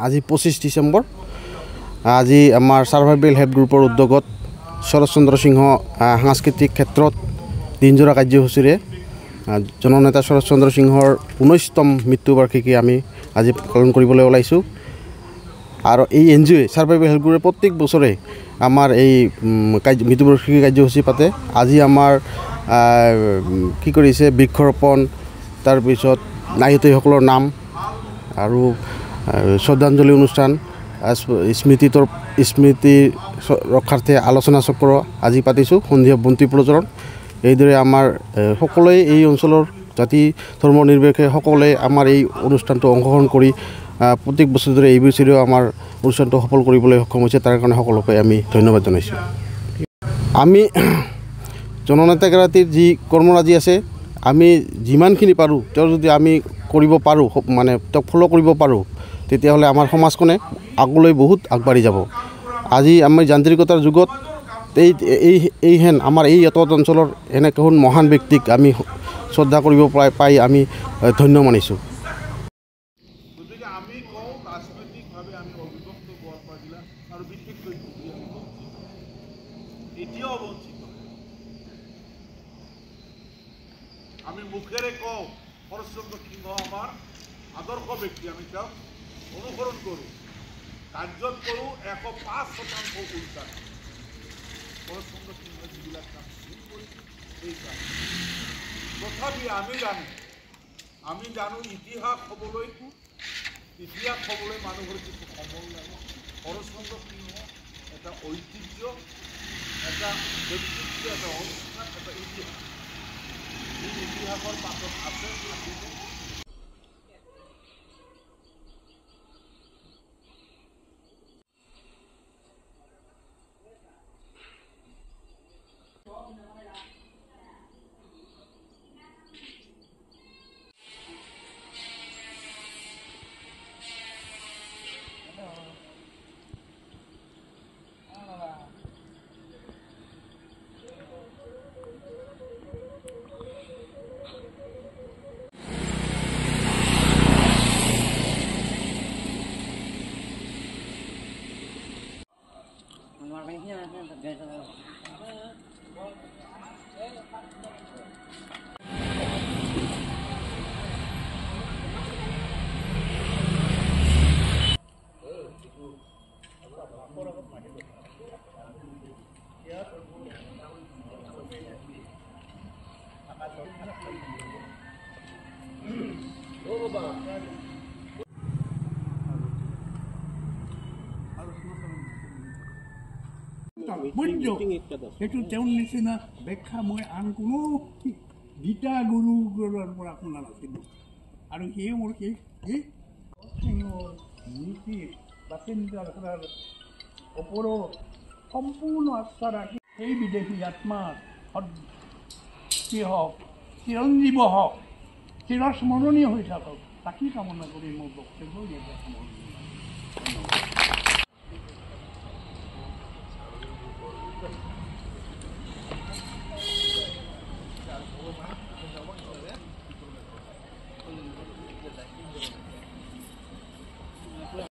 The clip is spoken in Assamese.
আজি 25 ডিসেম্বৰ আজি আমাৰ সাৰ্ভাইভেল হেল্থ গ্ৰুপৰ উদ্যোগত শৰৎচন্দ্ৰ সিংহ সাংস্কৃতিক ক্ষেত্ৰত দিনজোৰা কাৰ্যসূচীৰে জননেতা শৰৎচন্দ্ৰ সিংহৰ 19তম মৃত্যুবাৰ্ষিকী আমি আজি পালন কৰিবলৈ ওলাইছোঁ আৰু এই এনজিঅ সাৰ্ভাইভেল হেল্থ গ্ৰুপে প্ৰত্যেক বছৰে আমাৰ এই মৃত্যুবাৰ্ষিকী কাৰ্যসূচী পাতে আজি আমাৰ কি কৰিছে বৃক্ষৰোপণ তাৰপিছত নায়িকসকলৰ নাম আৰু শ্ৰদ্ধাঞ্জলি অনুষ্ঠান স্মৃতি ৰক্ষাৰ্থে আলোচনা চক্ৰ আজি পাতিছোঁ সন্ধিয়া বন্তি প্ৰজ্বলন এইদৰে আমাৰ সকলোৱে এই অঞ্চলৰ জাতি ধৰ্ম নিৰ্বিশেষে সকলোৱে আমাৰ এই অনুষ্ঠানটো অংশগ্ৰহণ কৰি প্ৰত্যেক বছৰ ধৰে এই বছৰেও আমাৰ অনুষ্ঠানটো সফল কৰিবলৈ সক্ষম হৈছে তাৰ কাৰণে সকলোকে আমি ধন্যবাদ জনাইছোঁ আমি জননেতাগৰাকীৰ যি কৰ্মৰাজি আছে আমি যিমানখিনি পাৰোঁ তেওঁ যদি আমি কৰিব পাৰোঁ মানে তেওঁক ফ'ল' কৰিব পাৰোঁ তেতিয়াহ'লে আমাৰ সমাজখনে আগলৈ বহুত আগবাঢ়ি যাব আজি আমি যান্ত্ৰিকতাৰ যুগত এইহেন আমাৰ এই এটত অঞ্চলৰ এনেকুৱা মহান ব্যক্তিক আমি শ্ৰদ্ধা কৰিব পাই আমি ধন্য মানিছোঁ গতিকে আমি কওঁ ৰাজনৈতিকভাৱে আমি অবিভক্ত গোৱালপাৰা জিলা আৰু বিশেষকৈ এতিয়াও বঞ্চিত আমি মুখেৰে কওঁ শৰৎচন্দ্ৰ সিংহ আমাৰ আদৰ্শ ব্যক্তি আমি তেওঁক অনুসৰণ কৰোঁ কাৰ্যত কৰোঁ 105% উল্টা শৰৎচন্দ্ৰ সিংহ যিবিলাক কাম কৰিছে সেই কাম তথাপি আমি জানো ইতিহাস হ'বলৈ মানুহৰ কিছু সময় লাগে শৰৎচন্দ্ৰ সিংহ এটা ঐতিহ্য এটা ব্যক্তিত্ব এটা অনুষ্ঠান এটা ইতিহাস এই ইতিহাসৰ পাছত আছে থাকিব সেইটো তেওঁৰ নিচিনা ব্যাখ্যা মই আন কোনো গীতা গুৰুৰ পৰা শুনা নাছিলোঁ আৰু সেয়ে মোৰ সেই নীতিৰ বা চিন্তাধাৰাৰ ওপৰত সম্পূৰ্ণ আস্থা ৰাখি সেই বিদেশী আত্মাৰ কি হওক চিৰঞ্জীৱ হওক চিৰস্মৰণীয় হৈ থাকক তাকেই কামনা কৰি মোৰ বক্তব্য